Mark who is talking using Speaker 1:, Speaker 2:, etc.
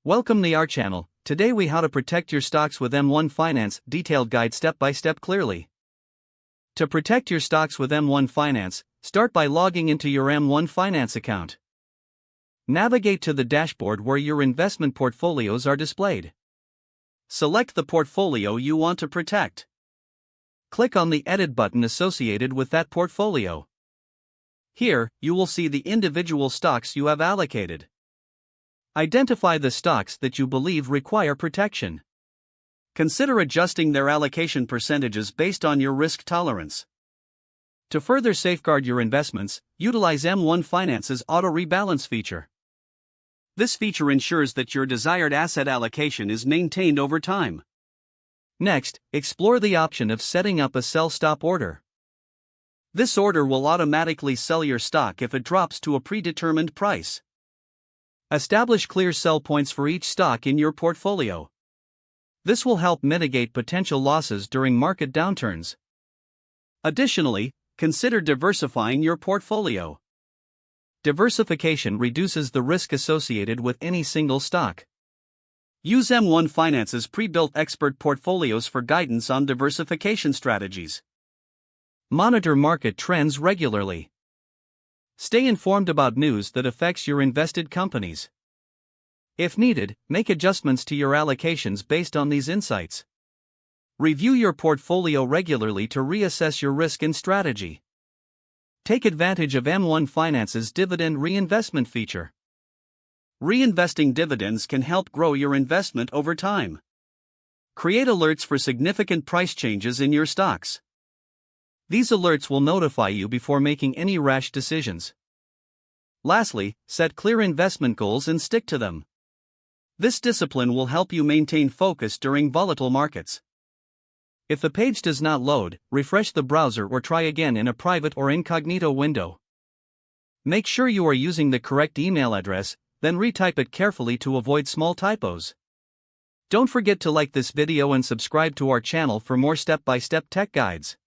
Speaker 1: Welcome to our channel. Today we how to protect your stocks with M1 Finance, detailed guide step by step clearly. To protect your stocks with M1 Finance, start by logging into your M1 Finance account. Navigate to the dashboard where your investment portfolios are displayed. Select the portfolio you want to protect. Click on the Edit button associated with that portfolio. Here, you will see the individual stocks you have allocated. Identify the stocks that you believe require protection. Consider adjusting their allocation percentages based on your risk tolerance. To further safeguard your investments, utilize M1 Finance's Auto Rebalance feature. This feature ensures that your desired asset allocation is maintained over time. Next, explore the option of setting up a sell stop order. This order will automatically sell your stock if it drops to a predetermined price. Establish clear sell points for each stock in your portfolio. This will help mitigate potential losses during market downturns. Additionally, consider diversifying your portfolio. Diversification reduces the risk associated with any single stock. Use M1 Finance's pre-built expert portfolios for guidance on diversification strategies. Monitor market trends regularly. Stay informed about news that affects your invested companies. If needed, make adjustments to your allocations based on these insights. Review your portfolio regularly to reassess your risk and strategy. Take advantage of M1 Finance's dividend reinvestment feature. Reinvesting dividends can help grow your investment over time. Create alerts for significant price changes in your stocks. These alerts will notify you before making any rash decisions. Lastly, set clear investment goals and stick to them. This discipline will help you maintain focus during volatile markets. If the page does not load, refresh the browser or try again in a private or incognito window. Make sure you are using the correct email address, then retype it carefully to avoid small typos. Don't forget to like this video and subscribe to our channel for more step-by-step tech guides.